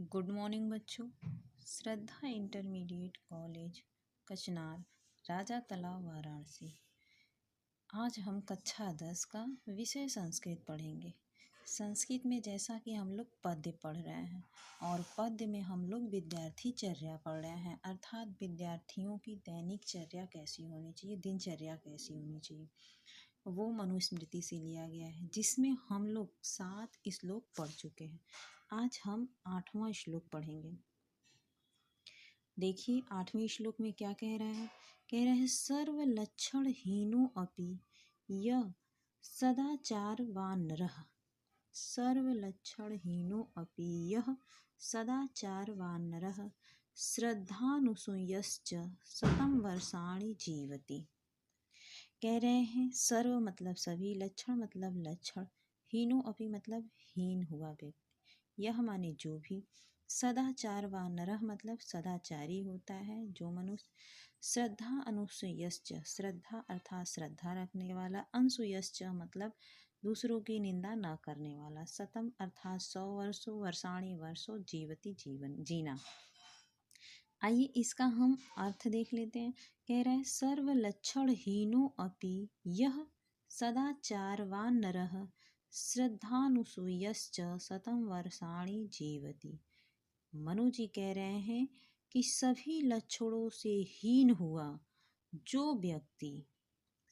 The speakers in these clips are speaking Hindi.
गुड मॉर्निंग बच्चों। श्रद्धा इंटरमीडिएट कॉलेज कचनार, राजा तालाब, वाराणसी। आज हम कक्षा 10 का विषय संस्कृत पढ़ेंगे। संस्कृत में जैसा कि हम लोग पद्य पढ़ रहे हैं और पद्य में हम लोग विद्यार्थी चर्या पढ़ रहे हैं, अर्थात विद्यार्थियों की दैनिक चर्या कैसी होनी चाहिए, दिनचर्या कैसी होनी चाहिए, वो मनुस्मृति से लिया गया है, जिसमें हम लोग 7 श्लोक पढ़ चुके हैं। आज हम 8वां श्लोक पढ़ेंगे। देखिए 8वें श्लोक में क्या कह रहा है। कह रहे हैं सर्व लक्षण हीनो अपि यह सदाचारवानरः। सर्व लक्षण हीनो अपि यह सदाचारवानरः श्रद्धानुसूयश्च शतं वर्षाणि जीवति। कह रहे हैं सर्व मतलब सभी, लक्षण मतलब लक्षण, हीनो अपि मतलब हीन हुआ व्यक्ति, यह माने जो भी, सदाचार व नरह मतलब सदाचारी होता है जो मनुष्य, श्रद्धा अनुसूयश्च श्रद्धा अर्थात श्रद्धा रखने वाला, अनसूयश्च मतलब दूसरों की निंदा न करने वाला, शतम अर्थात 100 वर्षों, वर्षाणी वर्षों, जीवती जीवन जीना। आइए इसका हम अर्थ देख लेते हैं। कह रहे हैं सर्व लक्षण हीनो अपि यह सदाचारवान नरः श्रद्धानुसूयश्च शतं वर्षाणि जीवति। मनु जी कह रहे हैं कि सभी लक्षणों से हीन हुआ जो व्यक्ति,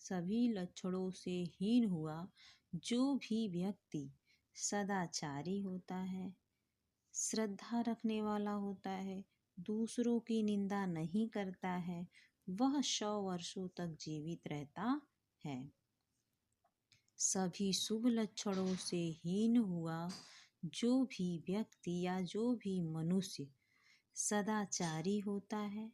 सभी लक्षणों से हीन हुआ जो भी व्यक्ति सदाचारी होता है, श्रद्धा रखने वाला होता है, दूसरों की निंदा नहीं करता है, वह 100 वर्षों तक जीवित रहता है। सभी शुभ लक्षणों से हीन हुआ जो भी व्यक्ति या जो भी मनुष्य सदाचारी होता है,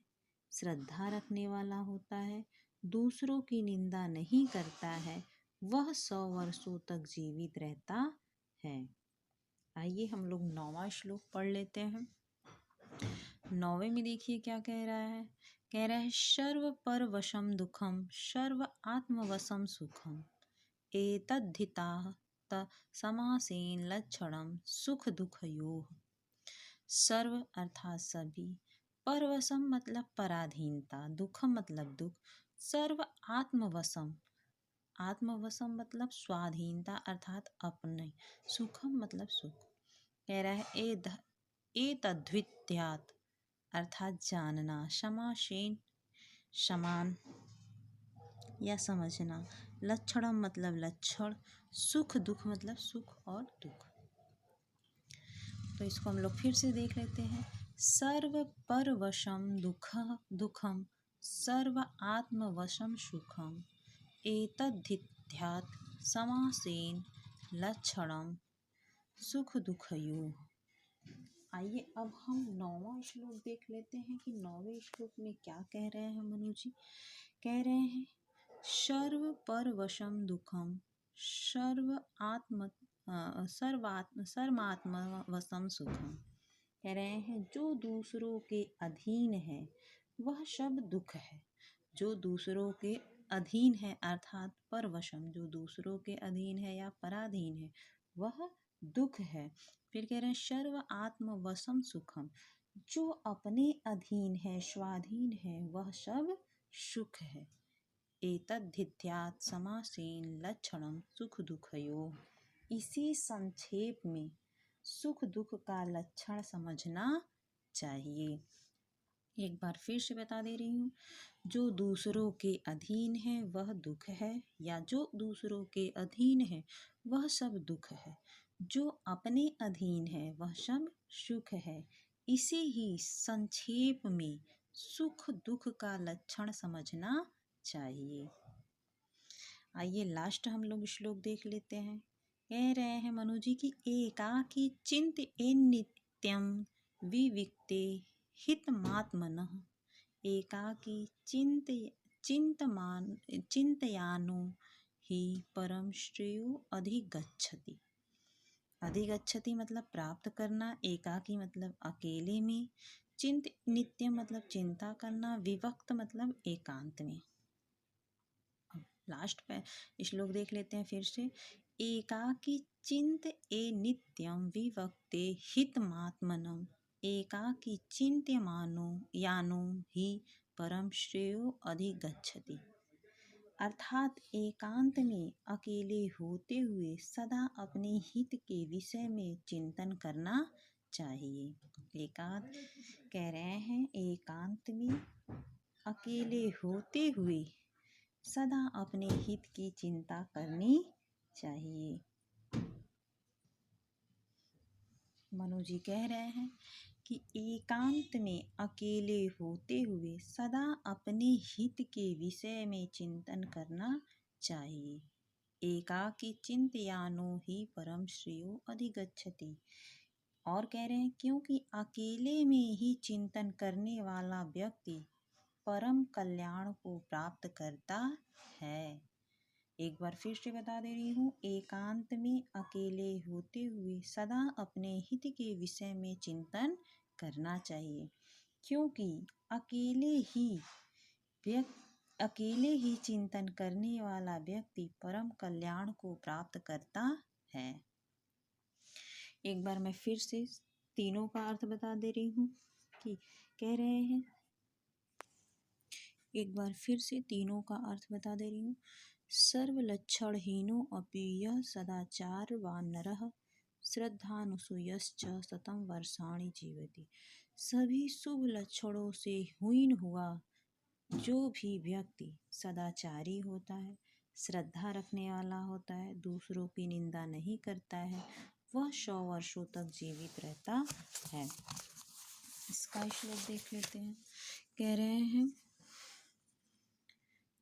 श्रद्धा रखने वाला होता है, दूसरों की निंदा नहीं करता है, वह 100 वर्षों तक जीवित रहता है। आइए हम लोग 9वां श्लोक पढ़ लेते हैं। 9वें में देखिए क्या कह रहा है। कह रहा है सर्व परवशम दुखम सर्व आत्मवशम सुखम एतद्धिताः समासेन लक्षणम सुख दुखयोः। सर्व अर्थात सभी, परवशम मतलब पराधीनता, दुखम मतलब दुख, सर्व आत्मवशम, आत्मवशम मतलब स्वाधीनता अर्थात अपने, सुखम मतलब सुख। कह रहा है एतद्वित्यात् अर्थात जानना, समासेन समान या समझना, लक्षणम मतलब लक्षण, सुख दुख मतलब सुख और दुख। तो इसको हम लोग फिर से देख लेते हैं। सर्व परवशम दुखम सर्व आत्मवशम सुखम एतद्धित्यात् समासेन लक्षणम सुख दुखयोः। आइए अब हम 9वां श्लोक देख लेते हैं कि 9वें श्लोक में क्या कह रहे हैं मनु जी। कह रहे हैं सर्व परवशम दुखम सर्वात्मवशम सुखम। कह रहे हैं जो दूसरों के अधीन है वह सब दुख है। जो दूसरों के अधीन है अर्थात परवशम, जो दूसरों के अधीन है या पराधीन है वह दुख है। फिर कह रहे हैं सर्व आत्मवशम सुखम, जो अपने अधीन है, स्वाधीन है, वह सब सुख है। एतद्धित्यात् समासेन लक्षणम सुख दुखयोः। इसी संक्षेप में सुख दुख का लक्षण समझना चाहिए। एक बार फिर से बता दे रही हूँ। जो दूसरों के अधीन है वह दुख है, या जो दूसरों के अधीन है वह सब दुख है। जो अपने अधीन है वह सब सुख है। इसे ही संक्षेप में सुख दुख का लक्षण समझना चाहिए। आइए लास्ट हम लोग श्लोक देख लेते हैं। कह रहे हैं मनु जी की एकाकी चिंत नित्यम विविक्ते हितमात्मनः। एकाकी चिंतयानो ही परम श्रेयो अधिगच्छति। अधिगच्छति मतलब प्राप्त करना, एकाकी मतलब अकेले में, चिंत नित्यम मतलब चिंता करना, विभक्त मतलब एकांत में। लास्ट पे श्लोक देख लेते हैं फिर से। एकाकी चिंत नित्यम विभक्ते हितमात्मनम एकाकी चिन्त्यमानो यानो हि परम श्रेयो अधिगच्छति। अर्थात एकांत में अकेले होते हुए सदा अपने हित के विषय में चिंतन करना चाहिए। एकांत कह रहे हैं, एकांत में अकेले होते हुए सदा अपने हित की चिंता करनी चाहिए। मनु जी कह रहे हैं कि एकांत में अकेले होते हुए सदा अपने हित के विषय में चिंतन करना चाहिए। एकाकी चिंतयानो ही परम श्रेयो अधिगच्छति। और कह रहे हैं क्योंकि अकेले में ही चिंतन करने वाला व्यक्ति परम कल्याण को प्राप्त करता है। एक बार फिर से बता दे रही हूँ, एकांत में अकेले होते हुए सदा अपने हित के विषय में चिंतन करना चाहिए, क्योंकि अकेले ही चिंतन करने वाला व्यक्ति परम कल्याण को प्राप्त करता है। एक बार मैं फिर से तीनों का अर्थ बता दे रही हूँ कि कह रहे हैं, एक बार फिर से तीनों का अर्थ बता दे रही हूँ। सर्वलक्षणहीनो अपि यः सदाचारवान् नरः श्रद्धानुसूयश्च शतं वर्षाणि जीवति। सभी शुभ लक्षणों से हीन हुआ जो भी व्यक्ति सदाचारी होता है, श्रद्धा रखने वाला होता है, दूसरों की निंदा नहीं करता है, वह 100 वर्षों तक जीवित रहता है। इसका श्लोक देख लेते हैं। कह रहे हैं,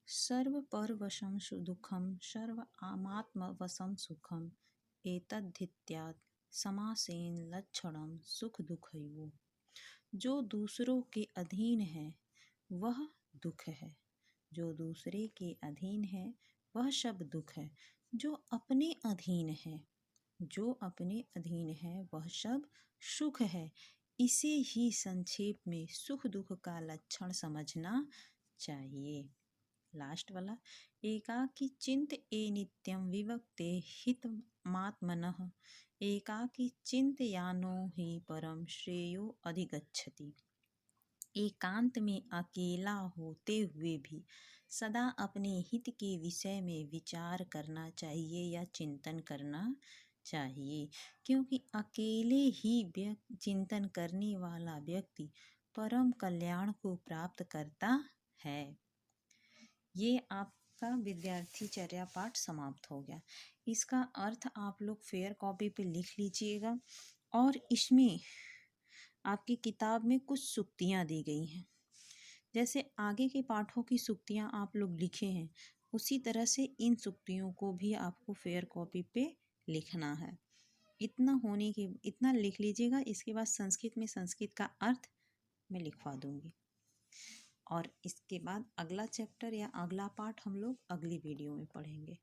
सर्व परवशं दुखम सर्व आत्मवशं सुखम एतद्धित्यात् समासेन लक्षणम सुख दुखयो। जो दूसरों के अधीन है वह दुख है, जो दूसरे के अधीन है वह सब दुख है। जो अपने अधीन है वह सब सुख है। इसे ही संक्षेप में सुख दुख का लक्षण समझना चाहिए। लास्ट वाला, एकाकी चिंत ए नित्यं विवक्ते हितमात्मनः एकाकी चिंतयानो हि परम श्रेयो अधिगच्छति। एकांत में अकेला होते हुए भी सदा अपने हित के विषय में विचार करना चाहिए या चिंतन करना चाहिए, क्योंकि अकेले ही चिंतन करने वाला व्यक्ति परम कल्याण को प्राप्त करता है। ये आपका विद्यार्थी चर्या पाठ समाप्त हो गया। इसका अर्थ आप लोग फेयर कॉपी पे लिख लीजिएगा, और इसमें आपकी किताब में कुछ सूक्तियाँ दी गई हैं। जैसे आगे के पाठों की सूक्तियाँ आप लोग लिखे हैं, उसी तरह से इन सूक्तियों को भी आपको फेयर कॉपी पे लिखना है। इतना लिख लीजिएगा। इसके बाद संस्कृत में संस्कृत का अर्थ मैं लिखवा दूंगी, और इसके बाद अगला चैप्टर या अगला पाठ हम लोग अगली वीडियो में पढ़ेंगे।